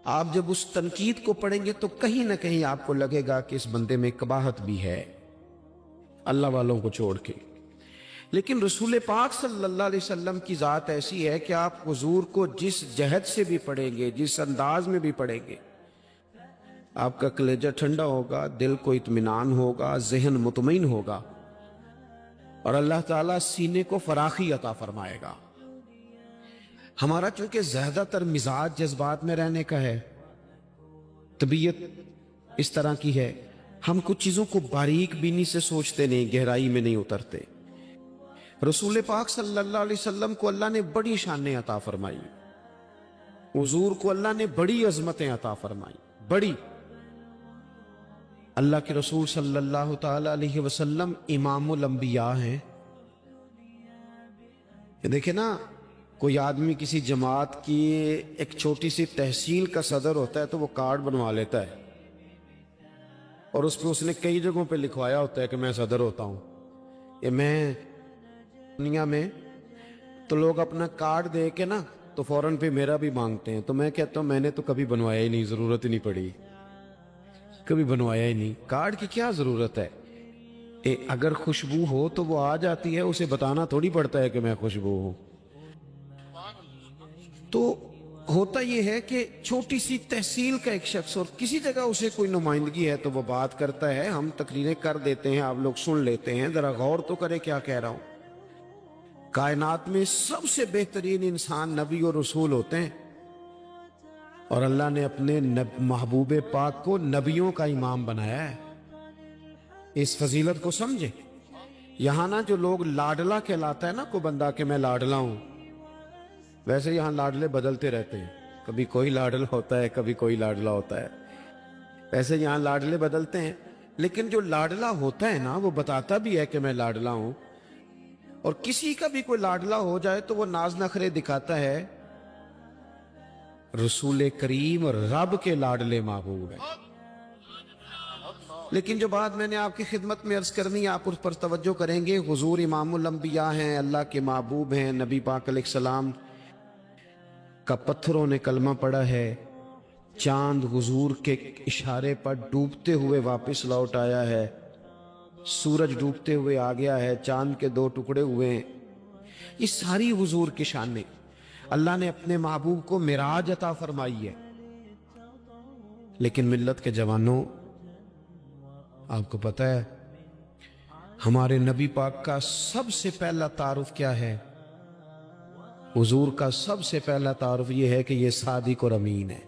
آپ جب اس تنقید کو پڑھیں گے تو کہیں نہ کہیں آپ کو لگے گا کہ اس بندے میں قباحت بھی ہے، اللہ والوں کو چھوڑ کے۔ لیکن رسول پاک صلی اللہ علیہ وسلم کی ذات ایسی ہے کہ آپ حضور کو جس جہد سے بھی پڑھیں گے، جس انداز میں بھی پڑھیں گے، آپ کا کلیجہ ٹھنڈا ہوگا، دل کو اطمینان ہوگا، ذہن مطمئن ہوگا، اور اللہ تعالیٰ سینے کو فراخی عطا فرمائے گا۔ ہمارا چونکہ زیادہ تر مزاج جذبات میں رہنے کا ہے، طبیعت اس طرح کی ہے، ہم کچھ چیزوں کو باریک بینی سے سوچتے نہیں، گہرائی میں نہیں اترتے۔ رسول پاک صلی اللہ علیہ وسلم کو اللہ نے بڑی شانیں عطا فرمائی، حضور کو اللہ نے بڑی عظمتیں عطا فرمائی، بڑی۔ اللہ کے رسول صلی اللہ تعالی علیہ وسلم امام الانبیاء ہیں۔ دیکھیں نا، کوئی آدمی کسی جماعت کی ایک چھوٹی سی تحصیل کا صدر ہوتا ہے تو وہ کارڈ بنوا لیتا ہے، اور اس پہ اس نے کئی جگہوں پہ لکھوایا ہوتا ہے کہ میں صدر ہوتا ہوں، یہ میں دنیا میں، تو لوگ اپنا کارڈ دے کے نا تو فوراً پہ میرا بھی مانگتے ہیں۔ تو میں کہتا ہوں میں نے تو کبھی بنوایا ہی نہیں، ضرورت ہی نہیں پڑی، کبھی بنوایا ہی نہیں، کارڈ کی کیا ضرورت ہے؟ اگر خوشبو ہو تو وہ آ جاتی ہے، اسے بتانا تھوڑی پڑتا ہے کہ میں خوشبو ہوں۔ تو ہوتا یہ ہے کہ چھوٹی سی تحصیل کا ایک شخص اور کسی جگہ اسے کوئی نمائندگی ہے تو وہ بات کرتا ہے، ہم تقریریں کر دیتے ہیں، آپ لوگ سن لیتے ہیں، ذرا غور تو کرے کیا کہہ رہا ہوں۔ کائنات میں سب سے بہترین انسان نبی اور رسول ہوتے ہیں، اور اللہ نے اپنے محبوب پاک کو نبیوں کا امام بنایا ہے۔ اس فضیلت کو سمجھے۔ یہاں نا جو لوگ لاڈلا کہلاتا ہے نا کوئی بندہ کہ میں لاڈلا ہوں، ویسے یہاں لاڈلے بدلتے رہتے ہیں، کبھی کوئی لاڈلا ہوتا ہے، کبھی کوئی لاڈلا ہوتا ہے، ویسے یہاں لاڈلے بدلتے ہیں۔ لیکن جو لاڈلا ہوتا ہے نا وہ بتاتا بھی ہے کہ میں لاڈلا ہوں، اور کسی کا بھی کوئی لاڈلا ہو جائے تو وہ ناز نخرے دکھاتا ہے۔ رسول کریم اور رب کے لاڈلے محبوب ہیں۔ لیکن جو بات میں نے آپ کی خدمت میں عرض کرنی، آپ اس پر توجہ کریں گے۔ حضور امام الانبیاء ہیں، اللہ کے محبوب ہیں، نبی پاک علیہ السلام کا پتھروں نے کلمہ پڑھا ہے، چاند حضور کے اشارے پر ڈوبتے ہوئے واپس لوٹ آیا ہے، سورج ڈوبتے ہوئے آ گیا ہے، چاند کے 2 ٹکڑے ہوئے ہیں۔ یہ ساری حضور کی شانیں اللہ نے اپنے محبوب کو معراج عطا فرمائی ہے۔ لیکن ملت کے جوانوں، آپ کو پتہ ہے ہمارے نبی پاک کا سب سے پہلا تعارف کیا ہے؟ حضور کا سب سے پہلا تعارف یہ ہے کہ یہ صادق اور امین ہے،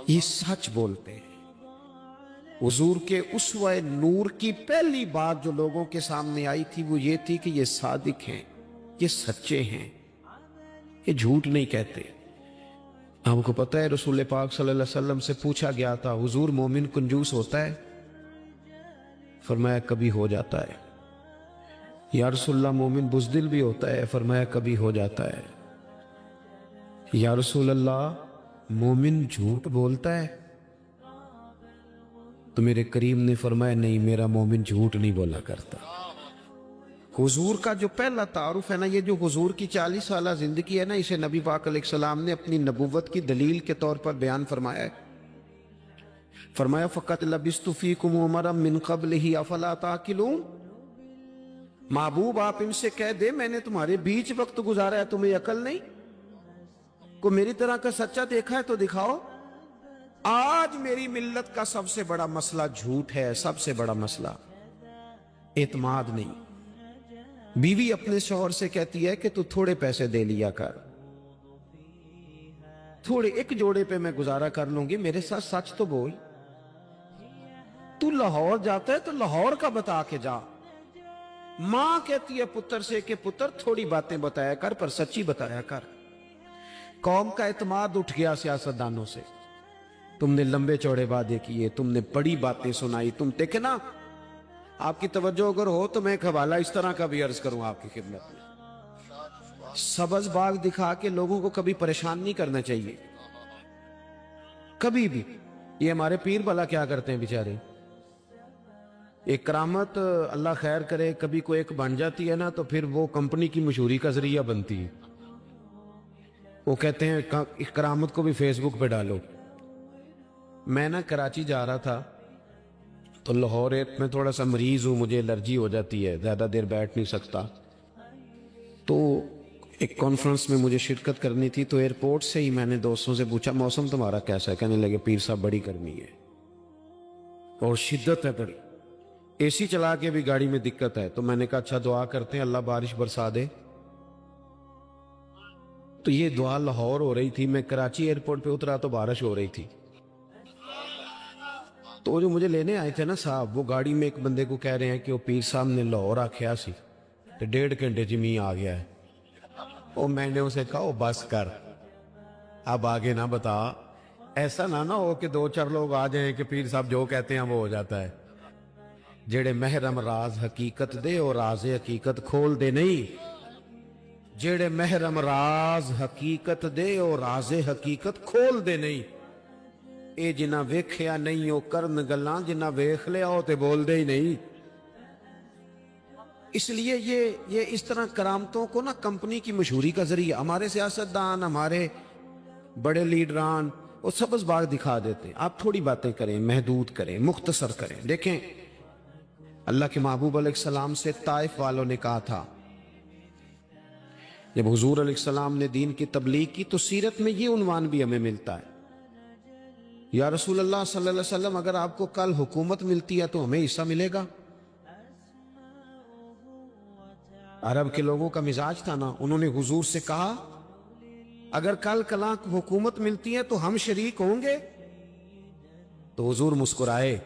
یہ سچ بولتے ہیں۔ حضور کے اسوہ نور کی پہلی بات جو لوگوں کے سامنے آئی تھی وہ یہ تھی کہ یہ صادق ہیں، یہ سچے ہیں، یہ جھوٹ نہیں کہتے۔ آپ کو پتہ ہے رسول پاک صلی اللہ علیہ وسلم سے پوچھا گیا تھا، حضور مومن کنجوس ہوتا ہے؟ فرمایا کبھی ہو جاتا ہے۔ یا رسول اللہ مومن بزدل بھی ہوتا ہے؟ فرمایا کبھی ہو جاتا ہے۔ یا رسول اللہ مومن جھوٹ بولتا ہے؟ تو میرے کریم نے فرمایا نہیں، میرا مومن جھوٹ نہیں بولا کرتا۔ حضور کا جو پہلا تعارف ہے نا، یہ جو حضور کی 40 سالہ زندگی ہے نا، اسے نبی پاک علیہ السلام نے اپنی نبوت کی دلیل کے طور پر بیان فرمایا ہے۔ فرمایا فقط لبثت فیکم عمرا من قبلہ افلا تعقلون۔ محبوب آپ ان سے کہہ دے میں نے تمہارے بیچ وقت گزارا ہے، تمہیں عقل نہیں؟ کو میری طرح کا سچا دیکھا ہے تو دکھاؤ۔ آج میری ملت کا سب سے بڑا مسئلہ جھوٹ ہے، سب سے بڑا مسئلہ اعتماد نہیں۔ بیوی اپنے شوہر سے کہتی ہے کہ تو تھوڑے پیسے دے لیا کر، تھوڑے ایک جوڑے پہ میں گزارا کر لوں گی، میرے ساتھ سچ تو بول۔ تو لاہور جاتا ہے تو لاہور کا بتا کے جا۔ ماں کہتی ہے پتر سے کہ پتر تھوڑی باتیں بتایا کر پر سچی بتایا کر۔ قوم کا اعتماد اٹھ گیا سیاستدانوں سے، تم نے لمبے چوڑے وعدے کیے، تم نے بڑی باتیں سنائی، تم دیکھے نا۔ آپ کی توجہ اگر ہو تو میں ایک حوالہ اس طرح کا بھی عرض کروں آپ کی خدمت میں۔ سبز باغ دکھا کے لوگوں کو کبھی پریشان نہیں کرنا چاہیے، کبھی بھی۔ یہ ہمارے پیر بھلا کیا کرتے ہیں بیچارے، ایک کرامت اللہ خیر کرے کبھی کوئی ایک بن جاتی ہے نا تو پھر وہ کمپنی کی مشہوری کا ذریعہ بنتی ہے۔ وہ کہتے ہیں کرامت کو بھی فیس بک پہ ڈالو. میں نا کراچی جا رہا تھا تو لاہور میں تھوڑا سا مریض ہوں, مجھے الرجی ہو جاتی ہے, زیادہ دیر بیٹھ نہیں سکتا. تو ایک کانفرنس میں مجھے شرکت کرنی تھی, تو ایئرپورٹ سے ہی میں نے دوستوں سے پوچھا موسم تمہارا کیسا ہے؟ کہنے لگے پیر صاحب بڑی گرمی ہے اور شدت ہے بڑی, اے سی چلا کے بھی گاڑی میں دقت ہے. تو میں نے کہا اچھا دعا کرتے ہیں اللہ بارش برسا دے. تو یہ دعا لاہور ہو رہی تھی, میں کراچی ایئرپورٹ پہ اترا تو بارش ہو رہی تھی. تو جو مجھے لینے آئے تھے نا صاحب, وہ گاڑی میں ایک بندے کو کہہ رہے ہیں کہ وہ پیر صاحب نے لاہور آکھیا سی تو 1.5 گھنٹے جمی آ گیا ہے. اور میں نے اسے کہا بس کر, اب آگے نہ بتا, ایسا نہ ہو کہ 2-4 لوگ آ جائیں کہ پیر صاحب جو کہتے ہیں وہ ہو جاتا ہے. جڑے محرم راز حقیقت دے اور راز حقیقت کھول دے نہیں, جڑے محرم راز حقیقت دے اور راز حقیقت کھول دے نہیں. اے جنہ ویکھیا نہیں او کرن گلاں, جنہ ویکھ لیا او تے بول دے ہی نہیں. اس لیے یہ اس طرح کرامتوں کو نا کمپنی کی مشہوری کا ذریعہ, ہمارے سیاستدان, ہمارے بڑے لیڈران وہ سبز باغ دکھا دیتے ہیں. آپ تھوڑی باتیں کریں, محدود کریں, مختصر کریں. دیکھیں اللہ کے محبوب علیہ السلام سے طائف والوں نے کہا تھا, جب حضور علیہ السلام نے دین کی تبلیغ کی تو سیرت میں یہ عنوان بھی ہمیں ملتا ہے, یا رسول اللہ صلی اللہ علیہ وسلم اگر آپ کو کل حکومت ملتی ہے تو ہمیں حصہ ملے گا. عرب کے لوگوں کا مزاج تھا نا, انہوں نے حضور سے کہا اگر کل کلاں حکومت ملتی ہے تو ہم شریک ہوں گے. تو حضور مسکرائے,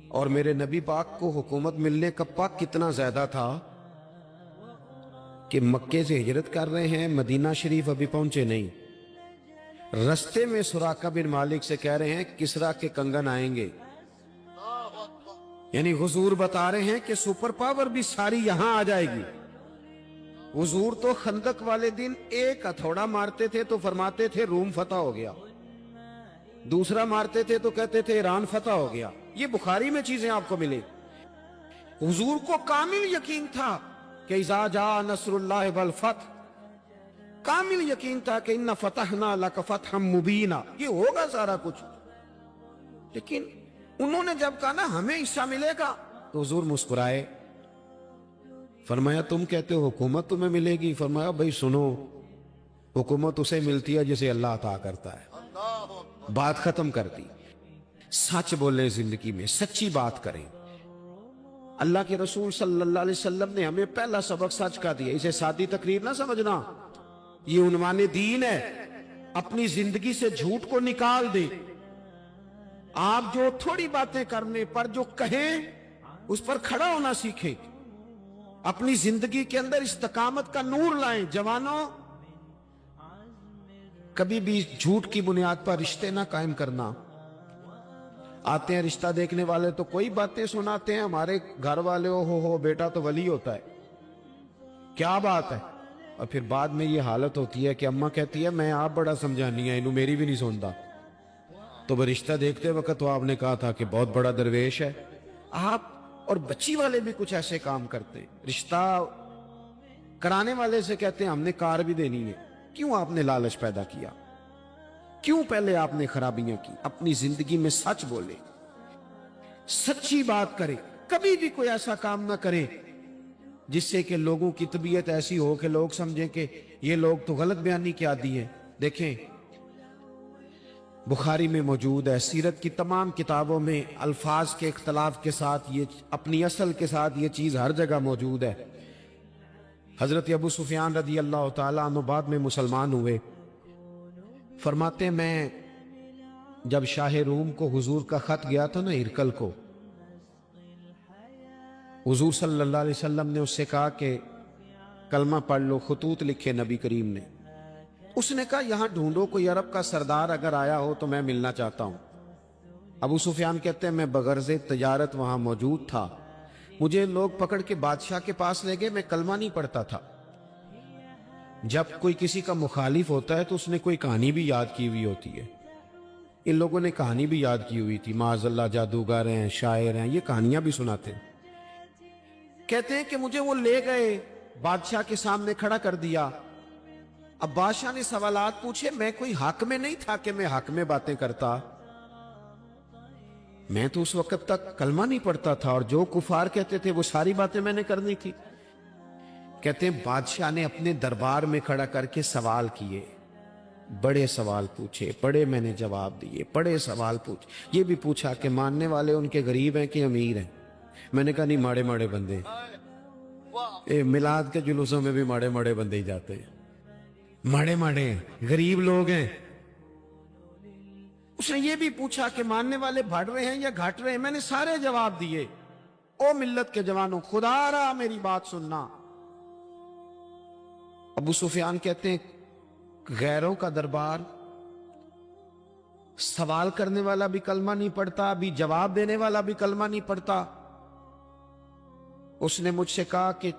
اور میرے نبی پاک کو حکومت ملنے کا پاک کتنا زیادہ تھا کہ مکے سے ہجرت کر رہے ہیں, مدینہ شریف ابھی پہنچے نہیں, رستے میں سراقہ بن مالک سے کہہ رہے ہیں کسرا کے کنگن آئیں گے. یعنی حضور بتا رہے ہیں کہ سپر پاور بھی ساری یہاں آ جائے گی. حضور تو خندق والے دن ایک ہتھوڑا مارتے تھے تو فرماتے تھے روم فتح ہو گیا, دوسرا مارتے تھے تو کہتے تھے ایران فتح ہو گیا. یہ بخاری میں چیزیں آپ کو ملے. حضور کو کامل یقین تھا کہ اذا جاء نصر اللہ والفتح, کامل یقین تھا کہ ان فتحنا لک فتحا مبینا, یہ ہوگا سارا کچھ. لیکن انہوں نے جب کہا نا ہمیں حصہ ملے گا تو حضور مسکرائے, فرمایا تم کہتے ہو حکومت تمہیں ملے گی, فرمایا بھائی سنو, حکومت اسے ملتی ہے جسے اللہ عطا کرتا ہے. بات ختم کر دی. سچ بولیں, زندگی میں سچی بات کریں. اللہ کے رسول صلی اللہ علیہ وسلم نے ہمیں پہلا سبق سچ کا دیا. اسے سادی تقریر نہ سمجھنا, یہ عنوان دین ہے. اپنی زندگی سے جھوٹ کو نکال دیں. آپ جو تھوڑی باتیں کرنے پر جو کہیں اس پر کھڑا ہونا سیکھیں. اپنی زندگی کے اندر استقامت کا نور لائیں. جوانوں, کبھی بھی جھوٹ کی بنیاد پر رشتے نہ قائم کرنا. آتے ہیں رشتہ دیکھنے والے تو کوئی باتیں سناتے ہیں, ہمارے گھر والے ہو بیٹا تو ولی ہوتا ہے, کیا بات ہے. اور پھر بعد میں یہ حالت ہوتی ہے کہ اماں کہتی ہے میں آپ بڑا سمجھانی ہے, انہوں میری بھی نہیں سنتا. تو وہ رشتہ دیکھتے وقت تو آپ نے کہا تھا کہ بہت بڑا درویش ہے. آپ اور بچی والے بھی کچھ ایسے کام کرتے ہیں. رشتہ کرانے والے سے کہتے ہیں ہم نے کار بھی دینی ہے. کیوں آپ نے لالچ پیدا کیا؟ کیوں پہلے آپ نے خرابیاں کی؟ اپنی زندگی میں سچ بولے, سچی بات کرے. کبھی بھی کوئی ایسا کام نہ کرے جس سے کہ لوگوں کی طبیعت ایسی ہو کہ لوگ سمجھیں کہ یہ لوگ تو غلط بیانی کے عادی ہیں. دیکھیں بخاری میں موجود ہے, سیرت کی تمام کتابوں میں الفاظ کے اختلاف کے ساتھ یہ اپنی اصل کے ساتھ یہ چیز ہر جگہ موجود ہے. حضرت ابو سفیان رضی اللہ تعالیٰ عنہ بعد میں مسلمان ہوئے. فرماتے ہیں میں جب شاہ روم کو حضور کا خط گیا تھا نا ہرکل کو, حضور صلی اللہ علیہ وسلم نے اس سے کہا کہ کلمہ پڑھ لو. خطوط لکھے نبی کریم نے. اس نے کہا یہاں ڈھونڈو کوئی عرب کا سردار اگر آیا ہو تو میں ملنا چاہتا ہوں. ابو سفیان کہتے ہیں میں بغرض تجارت وہاں موجود تھا, مجھے لوگ پکڑ کے بادشاہ کے پاس لے گئے, میں کلمہ نہیں پڑھتا تھا. جب کوئی کسی کا مخالف ہوتا ہے تو اس نے کوئی کہانی بھی یاد کی ہوئی ہوتی ہے. ان لوگوں نے کہانی بھی یاد کی ہوئی تھی, معاذ اللہ جادوگر ہیں, شاعر ہیں, یہ کہانیاں بھی سناتے ہیں. کہتے ہیں کہ مجھے وہ لے گئے, بادشاہ کے سامنے کھڑا کر دیا. اب بادشاہ نے سوالات پوچھے، میں کوئی حق میں نہیں تھا کہ میں حق میں باتیں کرتا، میں تو اس وقت تک کلمہ نہیں پڑھتا تھا، اور جو کفار کہتے تھے وہ ساری باتیں میں نے کرنی تھی۔ کہتے ہیں بادشاہ نے اپنے دربار میں کھڑا کر کے سوال کیے، بڑے سوال پوچھے، بڑے میں نے جواب دیے، بڑے سوال پوچھے۔ یہ بھی پوچھا کہ ماننے والے ان کے غریب ہیں کہ امیر ہیں؟ میں نے کہا نہیں، ماڑے ماڑے بندے، میلاد کے جلوسوں میں بھی ماڑے ماڑے بندے ہی جاتے ہیں، ماڑے ماڑے غریب لوگ ہیں۔ اس نے یہ بھی پوچھا کہ ماننے والے بڑھ رہے ہیں یا گھٹ رہے ہیں؟ میں نے سارے جواب دیے۔ او ملت کے جوانوں، خدا را میری بات سننا۔ ابو سفیان کہتے ہیں غیروں کا دربار، سوال کرنے والا بھی کلمہ نہیں پڑھتا، ابھی جواب دینے والا بھی کلمہ نہیں پڑھتا۔ اس نے مجھ سے کہا کہ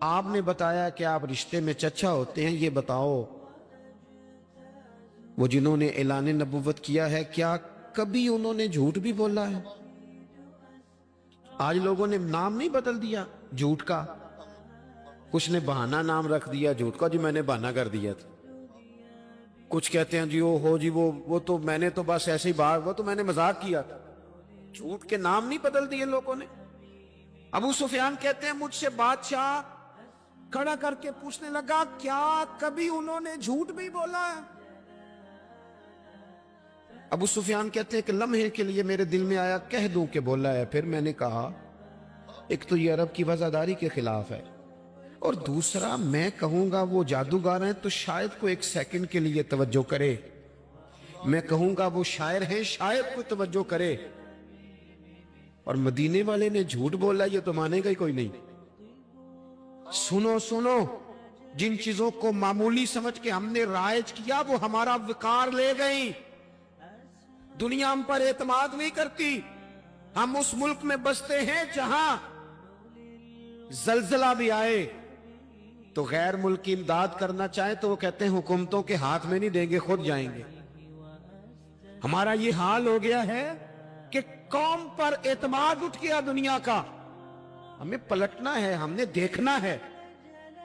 آپ نے بتایا کہ آپ رشتے میں چچا ہوتے ہیں، یہ بتاؤ وہ جنہوں نے اعلان نبوت کیا ہے کیا کبھی انہوں نے جھوٹ بھی بولا ہے؟ آج لوگوں نے نام نہیں بدل دیا جھوٹ کا، کچھ نے بہانہ نام رکھ دیا جھوٹ کا، جی میں نے بہانہ کر دیا تھا۔ کچھ کہتے ہیں جی وہ تو میں نے تو بس ایسے ہی بات، وہ تو میں نے مذاق کیا تھا۔ جھوٹ کے نام نہیں بدل دیے لوگوں نے۔ ابو سفیان کہتے ہیں مجھ سے بادشاہ کھڑا کر کے پوچھنے لگا کیا کبھی انہوں نے جھوٹ بھی بولا ہے؟ ابو سفیان کہتے ہیں کہ لمحے کے لیے میرے دل میں آیا کہہ دوں کہ بولا ہے۔ پھر میں نے کہا ایک تو یہ عرب کی وفاداری کے خلاف ہے، اور دوسرا میں کہوں گا وہ جادوگر ہیں تو شاید کو ایک سیکنڈ کے لیے توجہ کرے، میں کہوں گا وہ شاعر ہیں شاید کو توجہ کرے، اور مدینے والے نے جھوٹ بولا یہ تو مانے گا ہی کوئی نہیں۔ سنو، جن چیزوں کو معمولی سمجھ کے ہم نے رائج کیا وہ ہمارا وقار لے گئی۔ دنیا ہم پر اعتماد نہیں کرتی۔ ہم اس ملک میں بستے ہیں جہاں زلزلہ بھی آئے تو غیر ملکی امداد کرنا چاہے تو وہ کہتے ہیں حکومتوں کے ہاتھ میں نہیں دیں گے، خود جائیں گے۔ ہمارا یہ حال ہو گیا ہے کہ قوم پر اعتماد اٹھ گیا دنیا کا۔ ہمیں پلٹنا ہے، ہم نے دیکھنا ہے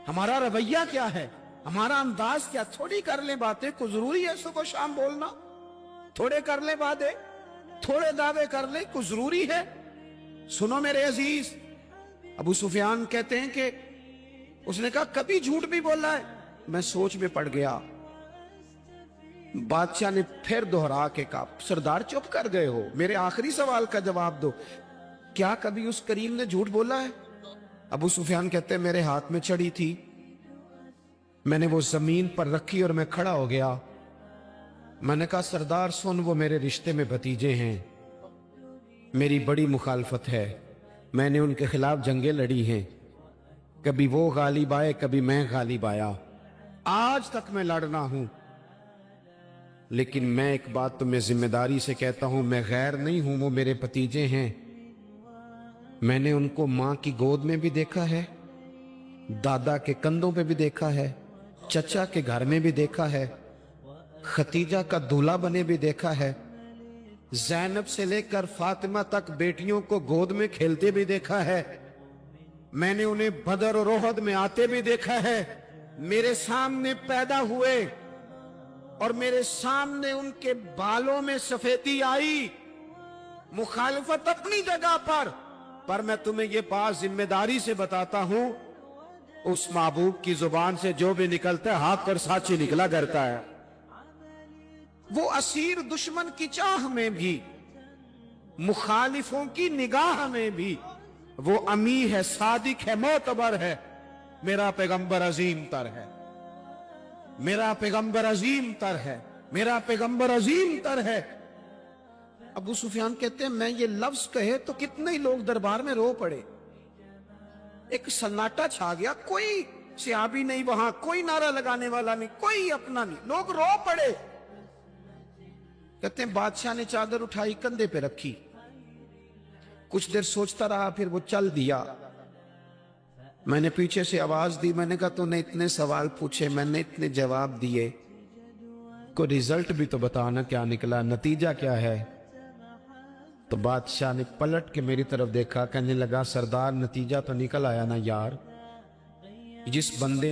ہمارا رویہ کیا ہے، ہمارا انداز کیا۔ تھوڑی کر لیں باتیں، کو ضروری ہے صبح شام بولنا؟ تھوڑے کر لیں باتیں، تھوڑے دعوے کر لیں، کو ضروری ہے؟ سنو میرے عزیز، ابو سفیان کہتے ہیں کہ اس نے کہا کبھی جھوٹ بھی بولا ہے؟ میں سوچ میں پڑ گیا۔ بادشاہ نے پھر دہرا کے کہا سردار چپ کر گئے ہو، میرے آخری سوال کا جواب دو، کیا کبھی اس کریم نے جھوٹ بولا ہے؟ ابو سفیان کہتے ہیں میرے ہاتھ میں چھڑی تھی، میں نے وہ زمین پر رکھی اور میں کھڑا ہو گیا۔ میں نے کہا سردار سن، وہ میرے رشتے میں بھتیجے ہیں، میری بڑی مخالفت ہے، میں نے ان کے خلاف جنگیں لڑی ہیں، کبھی وہ غالب آئے کبھی میں غالب آیا، آج تک میں لڑنا ہوں، لیکن میں ایک بات تمہیں ذمہ داری سے کہتا ہوں، میں غیر نہیں ہوں، وہ میرے بھتیجے ہیں۔ میں نے ان کو ماں کی گود میں بھی دیکھا ہے، دادا کے کندھوں پہ بھی دیکھا ہے، چچا کے گھر میں بھی دیکھا ہے، ختیجہ کا دولہا بنے بھی دیکھا ہے، زینب سے لے کر فاطمہ تک بیٹیوں کو گود میں کھیلتے بھی دیکھا ہے، میں نے انہیں بدر اور احد میں آتے بھی دیکھا ہے، میرے سامنے پیدا ہوئے اور میرے سامنے ان کے بالوں میں سفیدی آئی۔ مخالفت اپنی جگہ پر میں تمہیں یہ بات ذمہ داری سے بتاتا ہوں، اس محبوب کی زبان سے جو بھی نکلتا ہے حق اور سچی نکلا کرتا ہے۔ وہ اسیر دشمن کی چاہ میں بھی، مخالفوں کی نگاہ میں بھی وہ امی ہے، صادق ہے، معتبر ہے، میرا پیغمبر عظیم تر ہے، میرا پیغمبر عظیم تر ہے، میرا پیغمبر عظیم تر ہے۔ ابو سفیان کہتے ہیں میں یہ لفظ کہے تو کتنے ہی لوگ دربار میں رو پڑے، ایک سناٹا چھا گیا، کوئی صحابی نہیں وہاں، کوئی نعرہ لگانے والا نہیں، کوئی اپنا نہیں، لوگ رو پڑے۔ کہتے ہیں بادشاہ نے چادر اٹھائی کندھے پہ رکھی، کچھ دیر سوچتا رہا، پھر وہ چل دیا۔ میں نے پیچھے سے آواز دی، میں نے کہا تو نے اتنے سوال پوچھے، میں نے اتنے جواب دیے، کوئی رزلٹ بھی تو بتانا کیا نکلا، نتیجہ کیا ہے؟ تو بادشاہ نے پلٹ کے میری طرف دیکھا، کہنے لگا سردار نتیجہ تو نکل آیا نا یار، جس بندے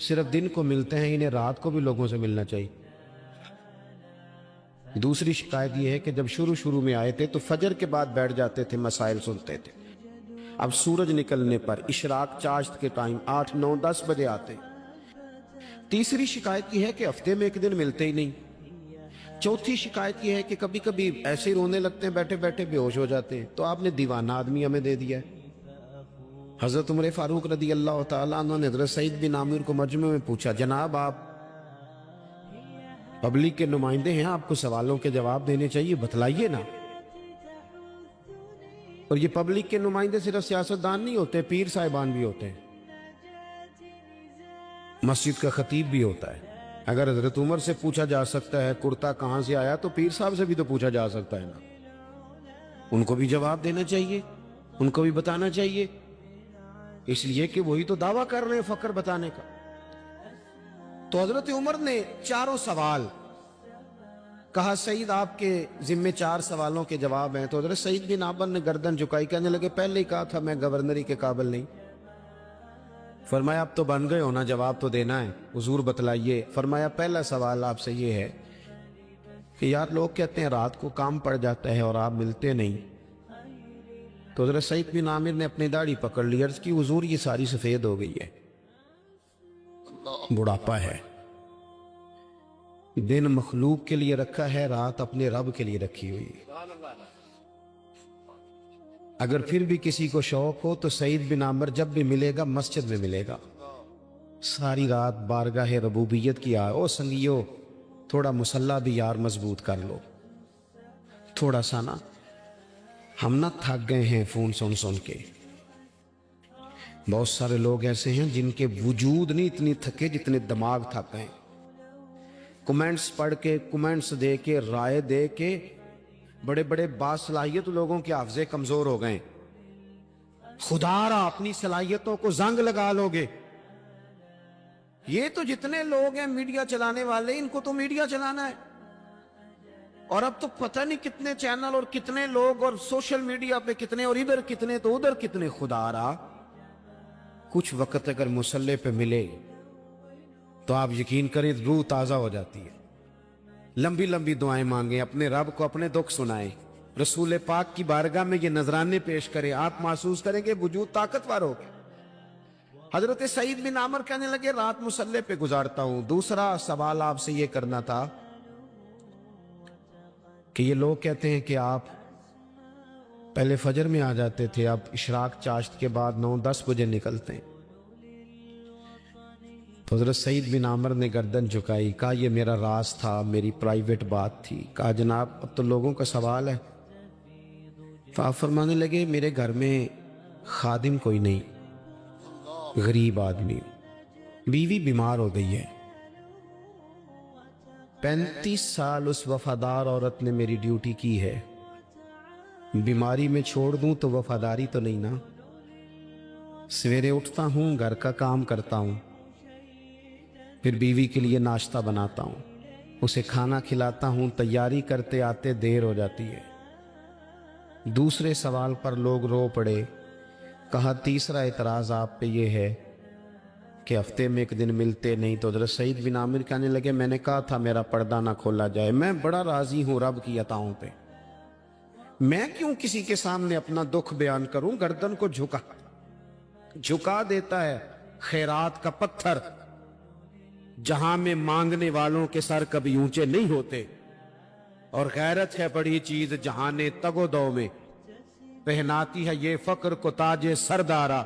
صرف دن کو ملتے ہیں، انہیں رات کو بھی لوگوں سے ملنا چاہیے۔ دوسری شکایت یہ ہے کہ جب شروع میں آئے تھے تو فجر کے بعد بیٹھ جاتے تھے، مسائل سنتے تھے، اب سورج نکلنے پر اشراق چاشت کے ٹائم 8، 9، 10 بجے آتے۔ تیسری شکایت یہ ہے کہ ہفتے میں ایک دن ملتے ہی نہیں۔ چوتھی شکایت یہ ہے کہ کبھی کبھی ایسے ہی رونے لگتے ہیں، بیٹھے بیٹھے بے ہوش ہو جاتے ہیں، تو آپ نے دیوانہ آدمی ہمیں دے دیا ہے۔ حضرت عمر فاروق رضی اللہ تعالیٰ عنہ نے حضرت سعید بن عامر کو مجمع میں پوچھا، جناب آپ پبلک کے نمائندے ہیں، آپ کو سوالوں کے جواب دینے چاہیے، بتلائیے نا۔ اور یہ پبلک کے نمائندے صرف سیاستدان نہیں ہوتے، پیر صاحبان بھی ہوتے ہیں، مسجد کا خطیب بھی ہوتا ہے۔ اگر حضرت عمر سے پوچھا جا سکتا ہے کرتا کہاں سے آیا، تو پیر صاحب سے بھی تو پوچھا جا سکتا ہے نا، ان کو بھی جواب دینا چاہیے، ان کو بھی بتانا چاہیے، اس لیے کہ وہی تو دعویٰ کر رہے ہیں فقر بتانے کا۔ تو حضرت عمر نے چاروں سوال کہا، سعید آپ کے ذمے 4 سوالوں کے جواب ہیں۔ تو حضرت سعید بن عامر نے گردن جھکائی، کہنے لگے پہلے ہی کہا تھا میں گورنری کے قابل نہیں۔ فرمایا اب تو بن گئے ہونا، جواب تو دینا ہے، حضور بتلائیے۔ فرمایا پہلا سوال آپ سے یہ ہے کہ یار لوگ کہتے ہیں رات کو کام پڑ جاتا ہے اور آپ ملتے نہیں۔ تو حضرت سعید بن عامر نے اپنی داڑھی پکڑ لی، عرض کی حضور یہ ساری سفید ہو گئی ہے، بڑھاپا ہے، دن مخلوق کے لیے رکھا ہے، رات اپنے رب کے لیے رکھی ہوئی ہے۔ اگر پھر بھی کسی کو شوق ہو تو سعید بن عامر جب بھی ملے گا مسجد میں ملے گا، ساری رات بارگاہ ربوبیت کی او سنگیو تھوڑا مسلح بھی یار مضبوط کر لو، تھوڑا سا نا، ہم نہ تھک گئے ہیں فون سن کے۔ بہت سارے لوگ ایسے ہیں جن کے وجود نہیں اتنی تھکے جتنے دماغ تھک گئے، کمنٹس پڑھ کے، کمنٹس دے کے، رائے دے کے، بڑے بڑے باصلاحیت لوگوں کے حافظے کمزور ہو گئے۔ خدا را اپنی صلاحیتوں کو زنگ لگا لو گے۔ یہ تو جتنے لوگ ہیں میڈیا چلانے والے، ان کو تو میڈیا چلانا ہے، اور اب تو پتہ نہیں کتنے چینل اور کتنے لوگ اور سوشل میڈیا پہ کتنے، اور ادھر کتنے تو ادھر کتنے۔ خدا را کچھ وقت اگر مصلے پہ ملے تو آپ یقین کریں روح تازہ ہو جاتی ہے۔ لمبی لمبی دعائیں مانگیں، اپنے رب کو اپنے دکھ سنائیں، رسول پاک کی بارگاہ میں یہ نذرانے پیش کریں، آپ محسوس کریں کہ وجود طاقتور ہو گیا۔ حضرت سعید بن عامر کہنے لگے رات مصلے پہ گزارتا ہوں۔ دوسرا سوال آپ سے یہ کرنا تھا کہ یہ لوگ کہتے ہیں کہ آپ پہلے فجر میں آ جاتے تھے، اب اشراق چاشت کے بعد 9-10 بجے نکلتے ہیں۔ تو حضرت سعید بن عامر نے گردن جھکائی، کہا یہ میرا راز تھا، میری پرائیویٹ بات تھی۔ کہا جناب اب تو لوگوں کا سوال ہے۔ آپ فرمانے لگے میرے گھر میں خادم کوئی نہیں، غریب آدمی، بیوی بیمار ہو گئی ہے، 35 سال اس وفادار عورت نے میری ڈیوٹی کی ہے، بیماری میں چھوڑ دوں تو وفاداری تو نہیں نا۔ سویرے اٹھتا ہوں، گھر کا کام کرتا ہوں، پھر بیوی کے لیے ناشتہ بناتا ہوں، اسے کھانا کھلاتا ہوں، تیاری کرتے آتے دیر ہو جاتی ہے۔ دوسرے سوال پر لوگ رو پڑے۔ کہا تیسرا اعتراض آپ پہ یہ ہے کہ ہفتے میں ایک دن ملتے نہیں۔ تو حضرت سعید بن عامر کہنے لگے میں نے کہا تھا میرا پردہ نہ کھولا جائے، میں بڑا راضی ہوں رب کی عطاؤں پہ، میں کیوں کسی کے سامنے اپنا دکھ بیان کروں۔ گردن کو جھکا دیتا ہے خیرات کا پتھر، جہاں میں مانگنے والوں کے سر کبھی اونچے نہیں ہوتے، اور غیرت ہے بڑی چیز جہاں نے تگ و دو میں پہناتی ہے یہ فقر کو تاج سردارا۔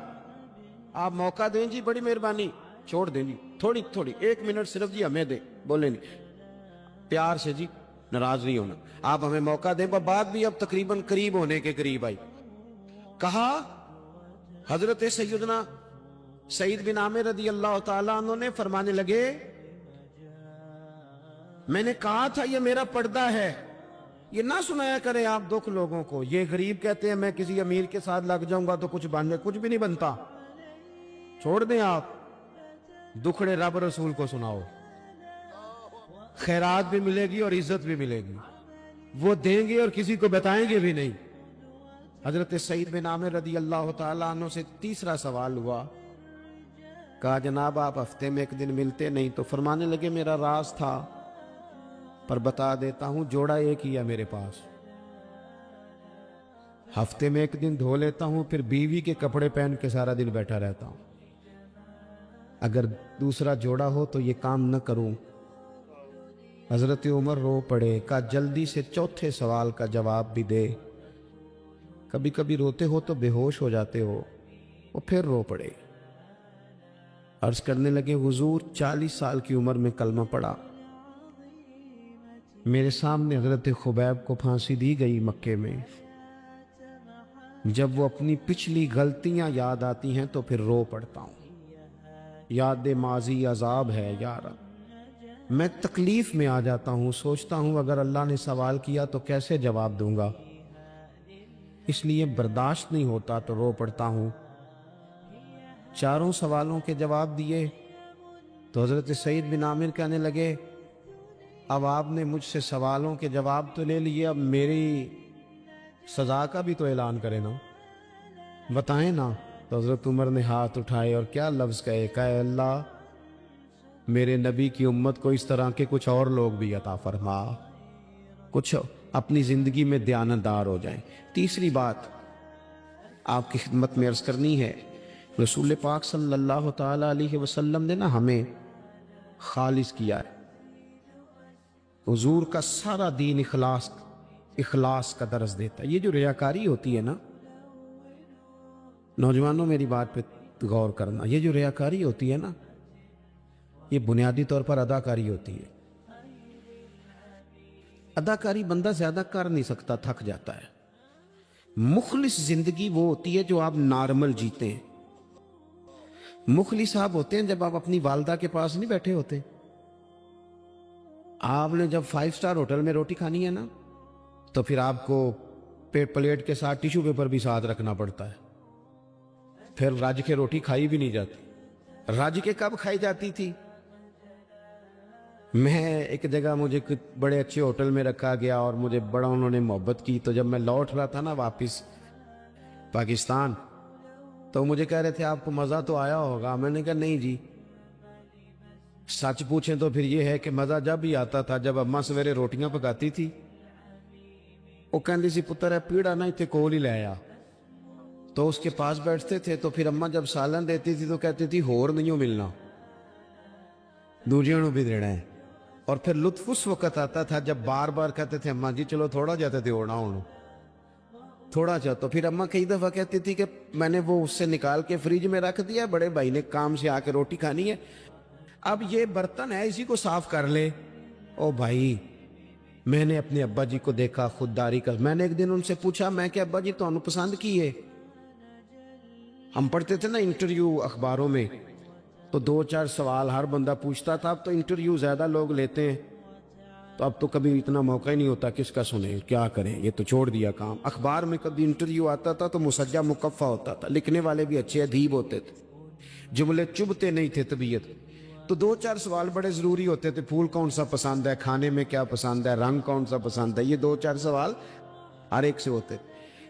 آپ موقع دیں جی، بڑی مہربانی، چھوڑ دیں جی، تھوڑی 1 منٹ صرف جی ہمیں دیں، بولے نہیں پیار سے جی، ناراض نہیں ہونا، آپ ہمیں موقع دیں۔ بات بھی اب تقریباً قریب ہونے کے قریب آئی۔ کہا حضرت سیدنا سعید بن عامر رضی اللہ تعالیٰ عنہ نے فرمانے لگے میں نے کہا تھا یہ میرا پردہ ہے، یہ نہ سنایا کریں آپ دکھ لوگوں کو۔ یہ غریب کہتے ہیں میں کسی امیر کے ساتھ لگ جاؤں گا تو کچھ بن جائے، کچھ بھی نہیں بنتا، چھوڑ دیں آپ، دکھڑے رب رسول کو سناؤ، خیرات بھی ملے گی اور عزت بھی ملے گی، وہ دیں گے اور کسی کو بتائیں گے بھی نہیں۔ حضرت سعید بن عامر رضی اللہ تعالیٰ عنہ سے تیسرا سوال ہوا، کہا جناب آپ ہفتے میں ایک دن ملتے نہیں؟ تو فرمانے لگے میرا راز تھا، پر بتا دیتا ہوں، جوڑا ایک ہی ہے میرے پاس، ہفتے میں ایک دن دھو لیتا ہوں، پھر بیوی کے کپڑے پہن کے سارا دن بیٹھا رہتا ہوں، اگر دوسرا جوڑا ہو تو یہ کام نہ کروں۔ حضرت عمر رو پڑے، کہا جلدی سے چوتھے سوال کا جواب بھی دے، کبھی کبھی روتے ہو تو بے ہوش ہو جاتے ہو۔ وہ پھر رو پڑے، عرض کرنے لگے حضور 40 سال کی عمر میں کلمہ پڑا، میرے سامنے حضرت خبیب کو پھانسی دی گئی مکے میں، جب وہ اپنی پچھلی غلطیاں یاد آتی ہیں تو پھر رو پڑتا ہوں، یاد ماضی عذاب ہے یا رب، میں تکلیف میں آ جاتا ہوں، سوچتا ہوں اگر اللہ نے سوال کیا تو کیسے جواب دوں گا، اس لیے برداشت نہیں ہوتا تو رو پڑتا ہوں۔ چاروں سوالوں کے جواب دیے تو حضرت سعید بن عامر کہنے لگے اب آپ نے مجھ سے سوالوں کے جواب تو لے لیے، اب میری سزا کا بھی تو اعلان کرے نا، بتائیں نا۔ تو حضرت عمر نے ہاتھ اٹھائے اور کیا لفظ کہے، اے اللہ میرے نبی کی امت کو اس طرح کے کچھ اور لوگ بھی عطا فرما، کچھ اپنی زندگی میں دیانتدار ہو جائیں۔ تیسری بات آپ کی خدمت میں عرض کرنی ہے، رسول پاک صلی اللہ تعالی علیہ وسلم نے نا ہمیں خالص کیا ہے، حضور کا سارا دین اخلاص کا درس دیتا ہے۔ یہ جو ریاکاری ہوتی ہے نا، نوجوانوں میری بات پہ غور کرنا، یہ جو ریاکاری ہوتی ہے نا، یہ بنیادی طور پر اداکاری ہوتی ہے۔ اداکاری بندہ زیادہ کر نہیں سکتا، تھک جاتا ہے۔ مخلص زندگی وہ ہوتی ہے جو آپ نارمل جیتے ہیں۔ مخلص آپ ہوتے ہیں جب آپ اپنی والدہ کے پاس نہیں بیٹھے ہوتے، آپ نے جب 5 سٹار ہوٹل میں روٹی کھانی ہے نا تو پھر آپ کو پلیٹ کے ساتھ ٹیشو پیپر بھی ساتھ رکھنا پڑتا ہے، پھر رج کے روٹی کھائی بھی نہیں جاتی۔ رج کے کب کھائی جاتی تھی؟ میں ایک جگہ مجھے بڑے اچھے ہوٹل میں رکھا گیا اور مجھے بڑا انہوں نے محبت کی، تو جب میں لوٹ رہا تھا نا واپس پاکستان تو مجھے کہہ رہے تھے آپ کو مزہ تو آیا ہوگا، میں نے کہا نہیں جی، سچ پوچھیں تو پھر یہ ہے کہ مزہ جب ہی آتا تھا جب اماں سویرے روٹیاں پکاتی تھی، وہ کہندی سی پتر ہے پیڑا نہ اتنے کول ہی لے آیا، تو اس کے پاس بیٹھتے تھے، تو پھر اماں جب سالن دیتی تھی تو کہتی تھی ہور نہیں ہو ملنا، دوجیوں بھی دینا ہے۔ اور پھر لطف اس وقت آتا تھا جب بار بار کہتے تھے اماں جی چلو تھوڑا جاتے تھے ہونا ہوں تھوڑا جا، تو پھر اماں کئی دفعہ کہتی تھی کہ میں نے وہ اس سے نکال کے فریج میں رکھ دیا، بڑے بھائی نے کام سے آ کے روٹی کھانی ہے، اب یہ برتن ہے اسی کو صاف کر لے۔ او بھائی میں نے اپنے ابا جی کو دیکھا خودداری کا، میں نے ایک دن ان سے پوچھا میں کہ ابا جی تو انہوں پسند کی ہے، ہم پڑھتے تھے نا انٹرویو اخباروں میں تو 2-4 سوال ہر بندہ پوچھتا تھا، اب تو انٹرویو زیادہ لوگ لیتے ہیں تو اب تو کبھی اتنا موقع ہی نہیں ہوتا، کس کا سنیں کیا کریں، یہ تو چھوڑ دیا کام۔ اخبار میں کبھی انٹرویو آتا تھا تو مسجع مکفہ ہوتا تھا، لکھنے والے بھی اچھے ادیب ہوتے تھے، جملے چبھتے نہیں تھے طبیعت، تو 2-4 سوال بڑے ضروری ہوتے تھے، پھول کون سا پسند ہے، کھانے میں کیا پسند ہے، رنگ کون سا پسند ہے، یہ 2-4 سوال ہر ایک سے ہوتے۔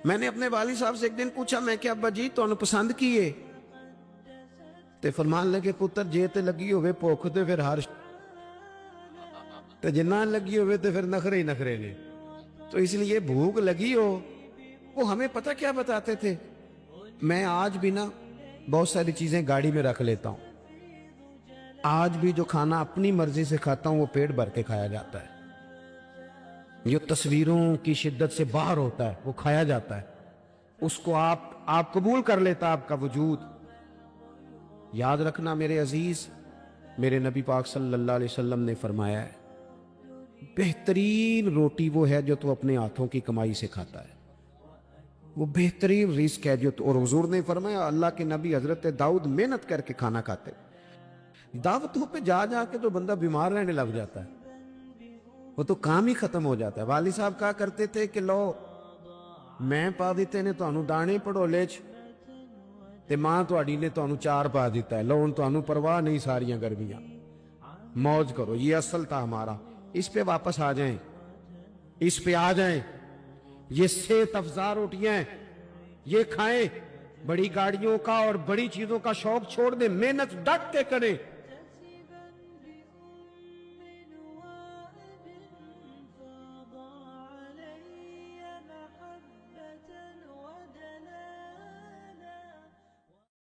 میں نے اپنے والد صاحب سے ایک دن پوچھا میں کہ ابا جی تو انہوں پسند کیے، تے فرمان لگے پتر جے تے لگی ہوئے بھوک تے پھر ہر تے جنہ لگی ہوئے تے پھر نخرے ہی نخرے نے، تو اس لیے بھوک لگی ہو۔ وہ ہمیں پتہ کیا بتاتے تھے، میں آج بھی نا بہت ساری چیزیں گاڑی میں رکھ لیتا ہوں، آج بھی جو کھانا اپنی مرضی سے کھاتا ہوں وہ پیٹ بھر کے کھایا جاتا ہے، جو تصویروں کی شدت سے باہر ہوتا ہے وہ کھایا جاتا ہے، اس کو آپ قبول کر لیتا آپ کا وجود۔ یاد رکھنا میرے عزیز، میرے نبی پاک صلی اللہ علیہ وسلم نے فرمایا ہے بہترین روٹی وہ ہے جو تو اپنے ہاتھوں کی کمائی سے کھاتا ہے، وہ بہترین رزق ہے جو تو، اور حضور نے فرمایا اللہ کے نبی حضرت داؤد محنت کر کے کھانا کھاتے، دعوتوں پہ جا جا کے تو بندہ بیمار رہنے لگ جاتا ہے، وہ تو کام ہی ختم ہو جاتا ہے۔ والد صاحب کہا کرتے تھے کہ لو میں پا دیتے نے تو انہوں دانے پڑھولے چ تے ماں تو اڑی نے تو انہوں 4 پا دیتا ہے، لو ان تو انہوں پرواہ نہیں ساریاں گرمیاں، موج کرو، یہ اصل تھا ہمارا، اس پہ واپس آ جائیں، اس پہ آ جائیں، یہ صحت افزا روٹیاں یہ کھائیں، بڑی گاڑیوں کا اور بڑی چیزوں کا شوق چھوڑ دیں, محنت ڈٹ کے کریں.